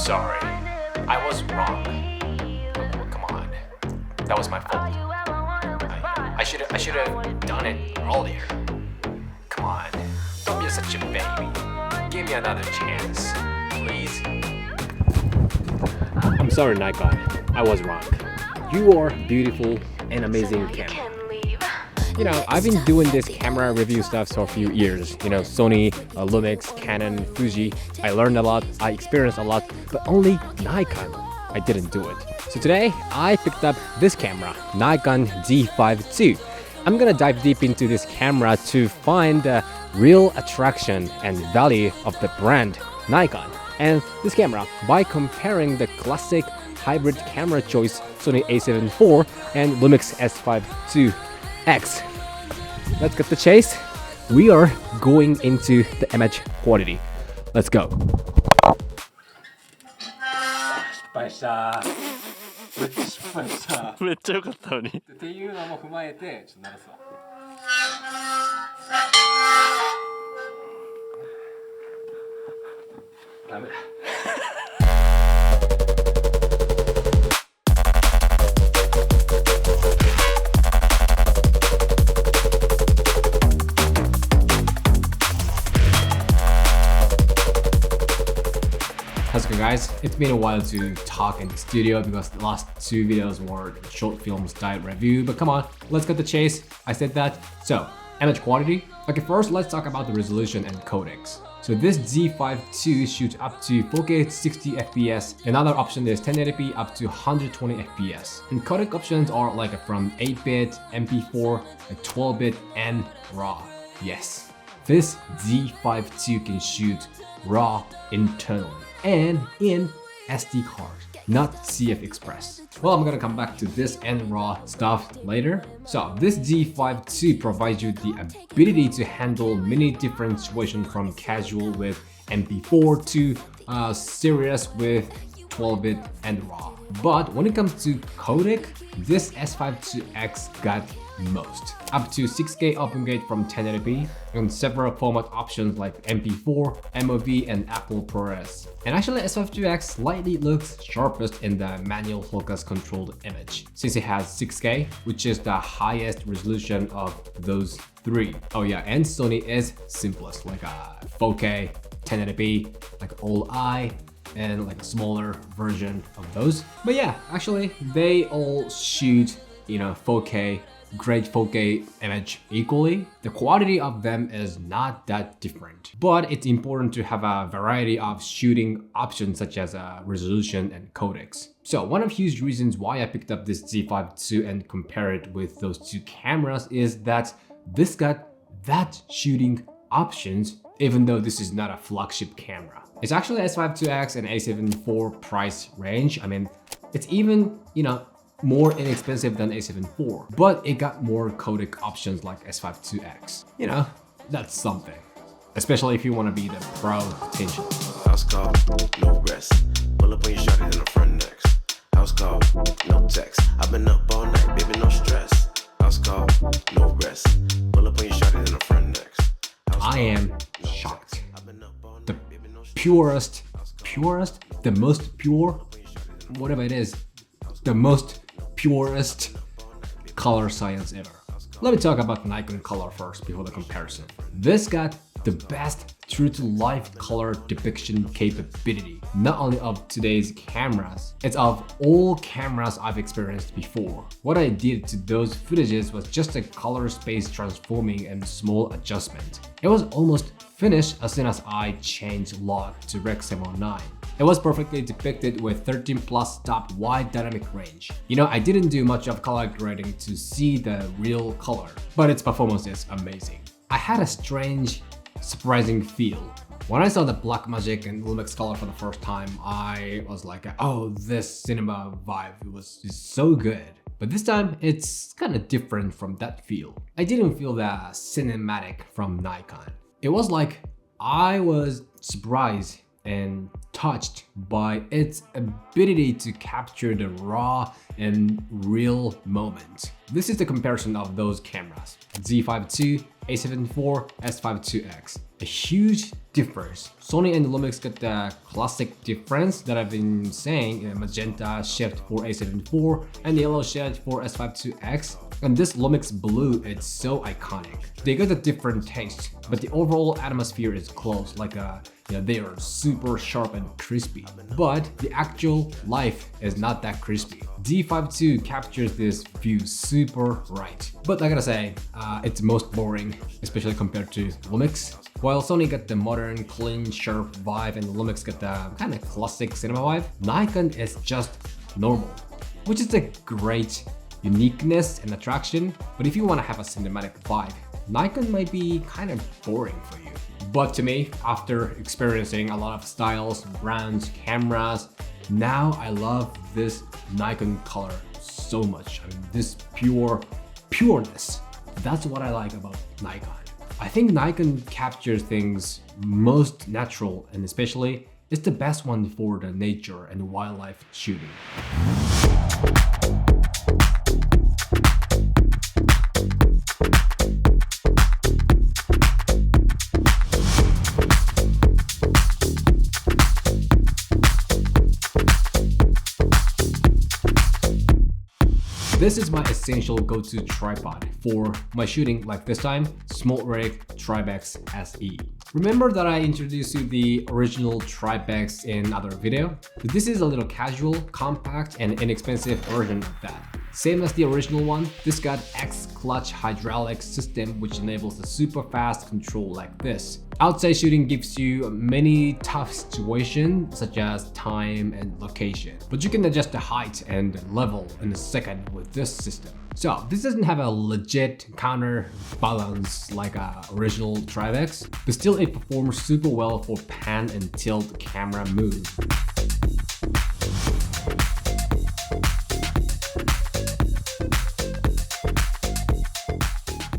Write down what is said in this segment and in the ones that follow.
sorry. I was wrong. Oh, come on. That was my fault. I should have done it earlier. Come on. Don't be such a baby. Give me another chance, please. I'm sorry, Nikon. I was wrong. You are beautiful and amazing camera. You know, I've been doing this camera review stuff for a few years. You know, Sony, Lumix, Canon, Fuji. I learned a lot, I experienced a lot, but only Nikon, I didn't do it. So today, I picked up this camera, Nikon Z5II. I'm gonna dive deep into this camera to find the real attraction and value of the brand Nikon. And this camera, by comparing the classic hybrid camera choice Sony A7IV and Lumix S5IIX. Let's get the chase. We are going into the image quality. Let's go. 失敗した。めっちゃ失敗した。めっちゃ良かったのに。っていうのも踏まえてちょっと鳴らすわ。ダメだ。How's it going, guys? It's been a while to talk in the studio because the last two videos were short film style review, but come on, let's get the chase. I said that. So, image quality. Okay, first let's talk about the resolution and codecs. So this Z5II shoots up to 4K 60 FPS. Another option is 1080p up to 120 FPS. And codec options are like from 8-bit, MP4, 12-bit, and RAW. Yes, this Z5II can shoot RAW internally and in SD card, not CF Express. Well, I'm gonna come back to this and RAW stuff later. So this Z5II provides you the ability to handle many different situations from casual with MP4 to serious with 12-bit and RAW. But when it comes to codec, this S5IIX got most. Up to 6K OpenGate from 1080p and several format options like MP4, MOV, and Apple ProRes. And actually S5IIX slightly looks sharpest in the manual focus controlled image since it has 6K, which is the highest resolution of those three. Oh yeah, and Sony is simplest, like a 4K, 1080p, like all eye, and like a smaller version of those. But yeah, actually they all shoot, you know, 4K, great 4K image equally. The quality of them is not that different, but it's important to have a variety of shooting options such as resolution and codecs. So one of the huge reasons why I picked up this Z5II and compare it with those two cameras is that this got that shooting options even though this is not a flagship camera. It's actually S5IIX and A7IV price range. I mean, it's even, you know, more inexpensive than A7IV, but it got more codec options like S5IIX. You know, that's something. Especially if you want to be the pro potential. House call, no rest. Pull up on your shot in the front next. House call, no text. I've been up all night, baby, no stress. House call, no rest. Pull up on your shot in the front next. I am shocked. The purest, the most pure, whatever it is, the most purest color science ever. Let me talk about Nikon color first before the comparison. This got the best true-to-life color depiction capability, not only of today's cameras, it's of all cameras I've experienced before. What I did to those footages was just a color space transforming and small adjustment. It was almost finished as soon as I changed log to Rec 709. It was perfectly depicted with 13 plus stop wide dynamic range. You know, I didn't do much of color grading to see the real color, but its performance is amazing. I had a strange, surprising feel. When I saw the Blackmagic and Lumix color for the first time, I was like, oh, this cinema vibe was just so good. But this time, it's kind of different from that feel. I didn't feel that cinematic from Nikon. It was like I was surprised and touched by its ability to capture the raw and real moment. This is the comparison of those cameras: Z5II, A7IV, S5IIX. a huge difference. Sony and Lumix got the classic difference that I've been saying, magenta shift for A7IV and the yellow shift for S5IIX. And this Lumix blue, it's so iconic. They got a different taste, but the overall atmosphere is close, like they are super sharp and crispy. But the actual life is not that crispy. Z5II captures this view super right. But I gotta say, it's most boring, especially compared to Lumix. While Sony got the modern, clean, sharp vibe and Lumix got the kind of classic cinema vibe, Nikon is just normal, which is a great uniqueness and attraction. But if you want to have a cinematic vibe, Nikon might be kind of boring for you. But to me, after experiencing a lot of styles, brands, cameras, now I love this Nikon color so much. I mean, this pureness. That's what I like about Nikon. I think Nikon captures things most natural, and especially it's the best one for the nature and wildlife shooting. This is my essential go-to tripod for my shooting, like this time, SmallRig Tribex SE. Remember that I introduced you the original Tribex in other video? This is a little casual, compact, and inexpensive version of that. Same as the original one, this got X-clutch hydraulic system which enables a super fast control like this. Outside shooting gives you many tough situations such as time and location, but you can adjust the height and level in a second with this system. So this doesn't have a legit counterbalance like a original Tribex, but still it performs super well for pan and tilt camera moves.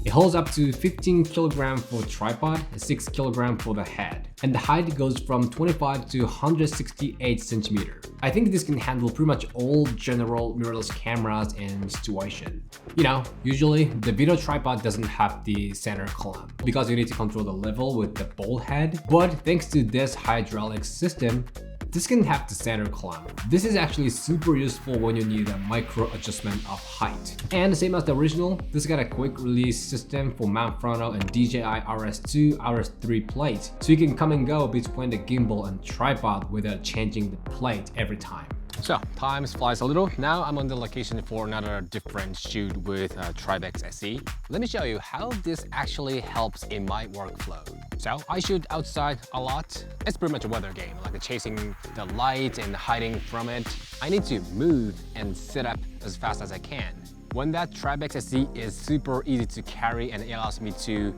It holds up to 15 kg for tripod, 6 kg for the head, and the height goes from 25 to 168 cm. I think this can handle pretty much all general mirrorless cameras and situation. You know, usually the video tripod doesn't have the center clamp because you need to control the level with the ball head, but thanks to this hydraulic system, this can have the center clamp. This is actually super useful when you need a micro adjustment of height. And same as the original, this got a quick release system for mount frontal and DJI RS2, RS3 plate, so you can come and go between the gimbal and tripod without changing the plate every time. So, time flies a little. Now I'm on the location for another different shoot with Tribex SE. Let me show you how this actually helps in my workflow. So, I shoot outside a lot. It's pretty much a weather game, like chasing the light and hiding from it. I need to move and sit up as fast as I can. When that Tribex SE is super easy to carry and it allows me to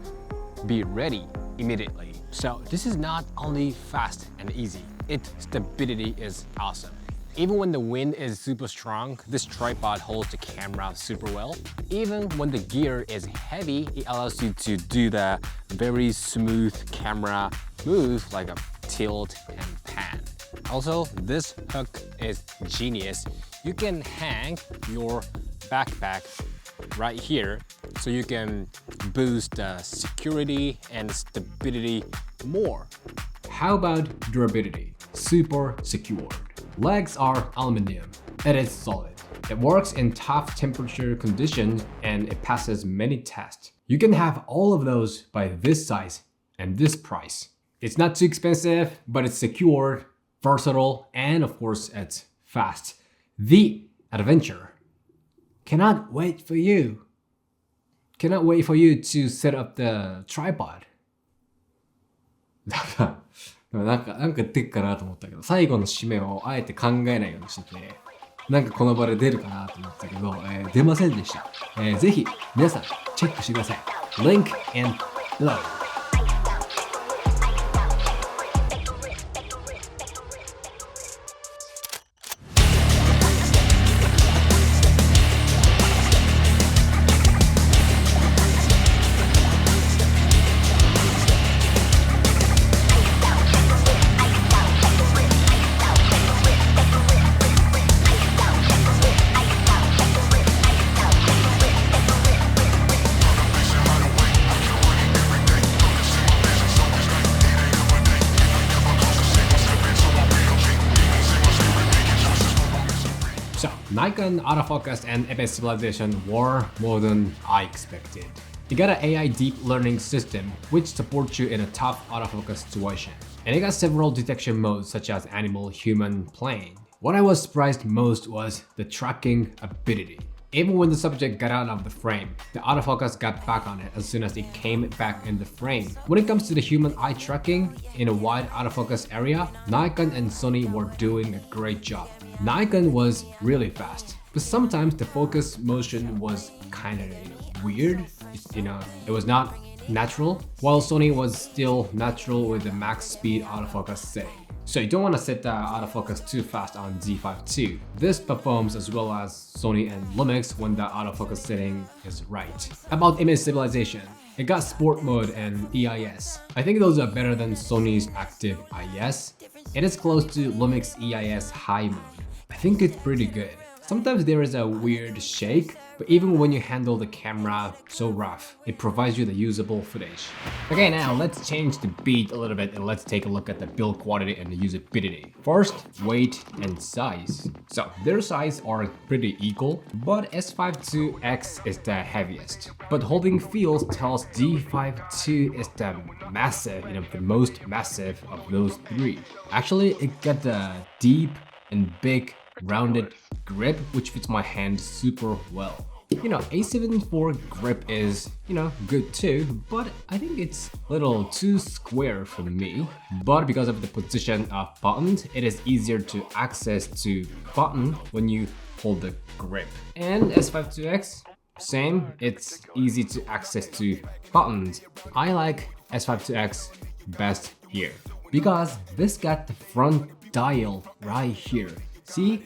be ready immediately. So, this is not only fast and easy, its stability is awesome. Even when the wind is super strong, this tripod holds the camera super well. Even when the gear is heavy, it allows you to do the very smooth camera move like a tilt and pan. Also, this hook is genius. You can hang your backpack right here so you can boost the security and stability more. How about durability? Super secured. Legs are aluminum. It is solid. It works in tough temperature conditions and it passes many tests. You can have all of those by this size and this price. It's not too expensive, but it's secure, versatile, and of course it's fast. The adventure. Cannot wait for you. Cannot wait for you to set up the tripod. なんか出っかなと思ったけど、最後の締めをあえて考えないようにしてて、なんかこの場で出るかなと思ったけど、出ませんでした。ぜひ皆さんチェックしてください。Link in below. So, Nikon autofocus and image stabilization were more than I expected. You got an AI deep learning system which supports you in a tough autofocus situation. And it got several detection modes such as animal, human, plane. What I was surprised most was the tracking ability. Even when the subject got out of the frame, the autofocus got back on it as soon as it came back in the frame. When it comes to the human eye tracking in a wide autofocus area, Nikon and Sony were doing a great job. Nikon was really fast, but sometimes the focus motion was kinda weird. It was not natural, while Sony was still natural with the max speed autofocus setting. So you don't want to set the autofocus too fast on Z5II. This performs as well as Sony and Lumix when the autofocus setting is right. About image stabilization, it got sport mode and EIS. I think those are better than Sony's active IS. It is close to Lumix EIS high mode. I think it's pretty good. Sometimes there is a weird shake, but even when you handle the camera so rough, it provides you the usable footage. Okay, now let's change the beat a little bit and let's take a look at the build quality and the usability. First, weight and size. So their size are pretty equal, but S5IIX is the heaviest. But holding feels tells Z5II is the massive, the most massive of those three. Actually, it got the deep and big rounded grip which fits my hand super well. A7IV grip is, good too, but I think it's a little too square for me. But because of the position of buttons, it is easier to access to button when you hold the grip. And S5IIX, same, it's easy to access to buttons. I like S5IIX best here because this got the front dial right here. See,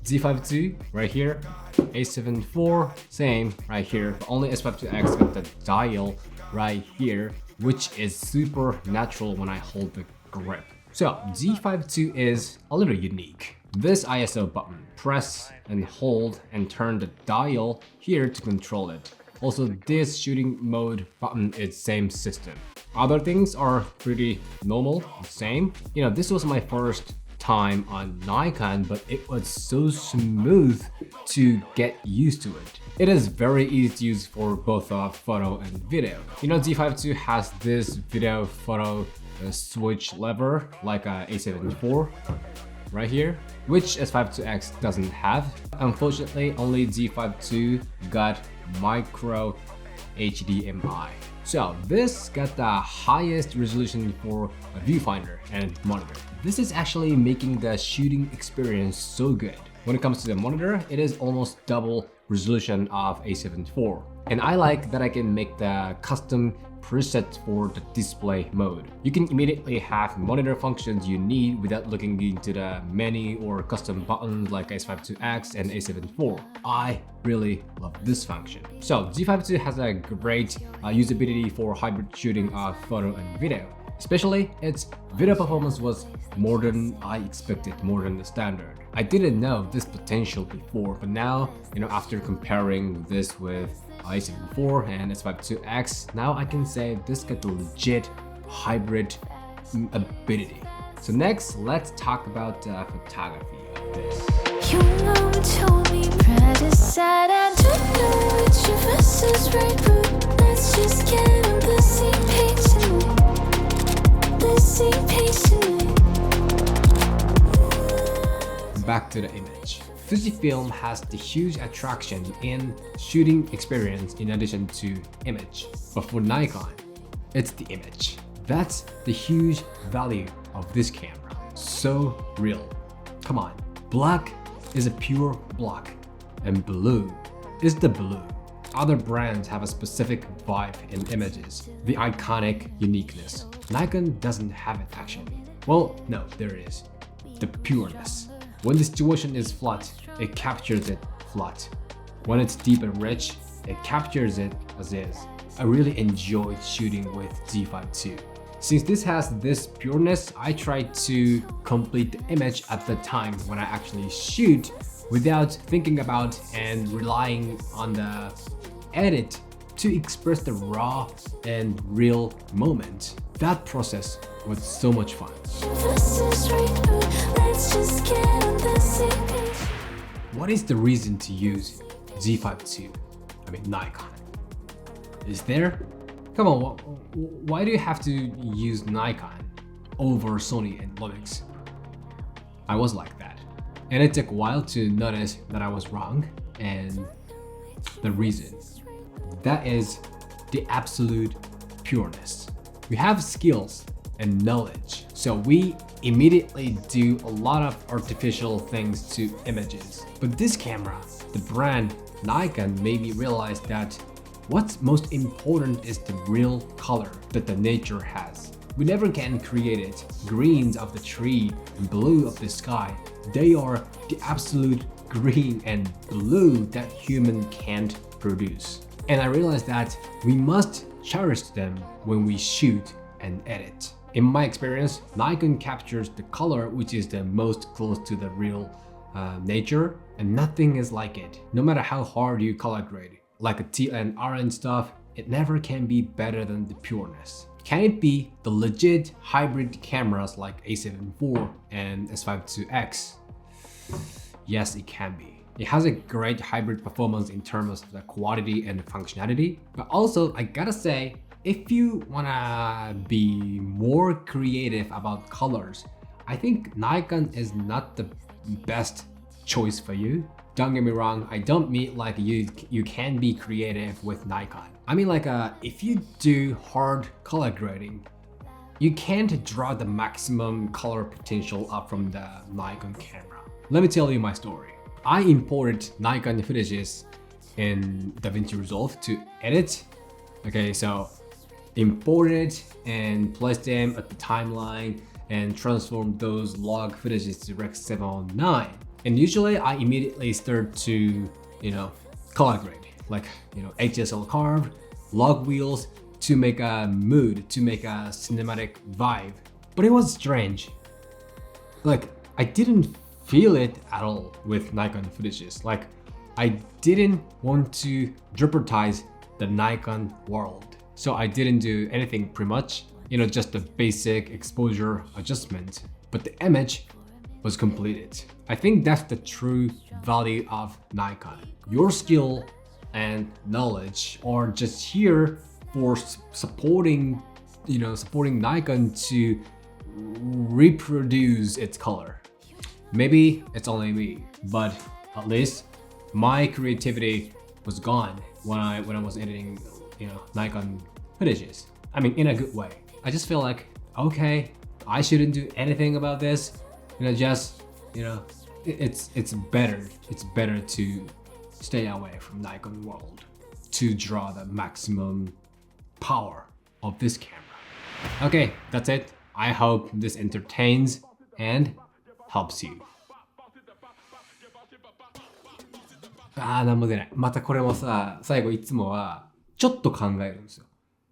Z5II right here, A7IV same right here, but only S5IIX got the dial right here, which is super natural when I hold the grip. So Z5II is a little unique. This ISO button, press and hold and turn the dial here to control it. Also, this shooting mode button is same system. Other things are pretty normal, same. This was my first time on Nikon, but it was so smooth to get used to it. It is very easy to use for both photo and video. Z5II has this video photo switch lever like a A7IV right here, which S5IIX doesn't have. Unfortunately, only Z5II got micro HDMI. So this got the highest resolution for a viewfinder and monitor. This is actually making the shooting experience so good. When it comes to the monitor, it is almost double resolution of A7IV. And I like that I can make the custom presets for the display mode. You can immediately have monitor functions you need without looking into the menu or custom buttons like S5IIX and A7IV. I really love this function. So Z5II has a great usability for hybrid shooting of photo and video. Especially, its video performance was more than I expected, more than the standard. I didn't know this potential before, but now, after comparing this with A7IV and S5IIX, now I can say this got the legit hybrid ability. So next, let's talk about the photography of this. You told me pride aside, I don't know which of us is right, but let's just get on the same page tonight. Back to the image. Fujifilm has the huge attraction in shooting experience in addition to image. But for Nikon, it's the image. That's the huge value of this camera. So real. Come on. Black is a pure black and blue is the blue. Other brands have a specific vibe in images, the iconic uniqueness. Nikon doesn't have it actually. Well, no, there is. The pureness. When the situation is flat, it captures it flat. When it's deep and rich, it captures it as is. I really enjoyed shooting with Z5II. Since this has this pureness, I try to complete the image at the time when I actually shoot without thinking about and relying on the edit to express the raw and real moment. That process was so much fun. what is the reason to use Z5II? I mean Nikon. Is there? Come on, why do you have to use Nikon over Sony and Lumix? I was like that. And it took a while to notice that I was wrong, and the reason. That is the absolute pureness. We have skills and knowledge, so we immediately do a lot of artificial things to images. But this camera, the brand Nikon, made me realize that what's most important is the real color that the nature has. We never can create it. Greens of the tree and blue of the sky, they are the absolute green and blue that human can't produce. And I realized that we must cherish them when we shoot and edit. In my experience, Nikon captures the color which is the most close to the real nature, and nothing is like it. No matter how hard you color grade, like a teal and orange stuff, it never can be better than the pureness. Can it be the legit hybrid cameras like A7IV and S5IIX? Yes, it can be. It has a great hybrid performance in terms of the quality and functionality, but also I gotta say, if you wanna be more creative about colors, I think Nikon is not the best choice for you. Don't get me wrong, I don't mean like you can be creative with Nikon. I mean like if you do hard color grading, you can't draw the maximum color potential up from the Nikon camera. Let me tell you my story. I imported Nikon footages in DaVinci Resolve to edit. Okay, so imported and placed them at the timeline and transformed those log footages to Rec 709. And usually I immediately start to, color grade, like, HSL carve, log wheels to make a mood, to make a cinematic vibe. But it was strange. Like, I didn't feel it at all with Nikon footages. Like, I didn't want to jeopardize the Nikon world. So I didn't do anything pretty much, just the basic exposure adjustment. But the image was completed. I think that's the true value of Nikon. Your skill and knowledge are just here for supporting Nikon to reproduce its color. Maybe it's only me, but at least my creativity was gone when I was editing, Nikon footages. I mean, in a good way. I just feel like, okay, I shouldn't do anything about this. It's better to stay away from Nikon world to draw the maximum power of this camera. Okay, that's it. I hope this entertains and helps you. なんも出ない。またこれもさ、最後いつもはちょっと考えるんですよ。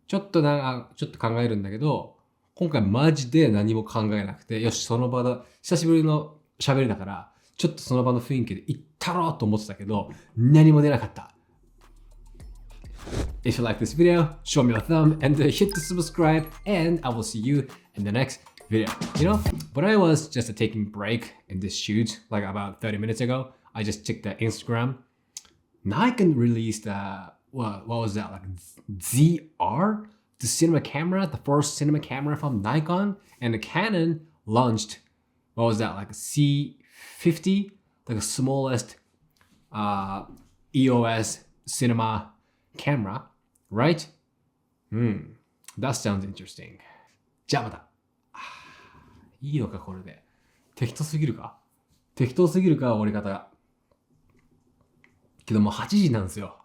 ちょっと考えるんだけど、今回マジで何も考えなくて、よし、その場の久しぶりの喋りだから、ちょっとその場の雰囲気で行ったろうと思ってたけど、何も出なかった。If you like this video, show me a thumb and hit the subscribe, and I will see you in the next video. When I was just taking a break in this shoot, like about 30 minutes ago, I just checked the Instagram. Nikon released what was that, like ZR? The cinema camera, the first cinema camera from Nikon, and the Canon launched, what was that, like a C50, like the smallest EOS cinema camera, right? That sounds interesting. じゃあまた。いいのかこれで。適当すぎるか終わり方が。けどもう8時なんですよ。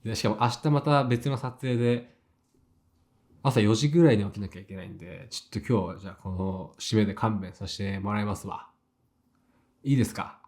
でしかも明日また別の撮影で朝4時ぐらいに起きなきゃいけないんで、ちょっと今日はじゃあこの締めで勘弁させてもらいますわ。いいですか？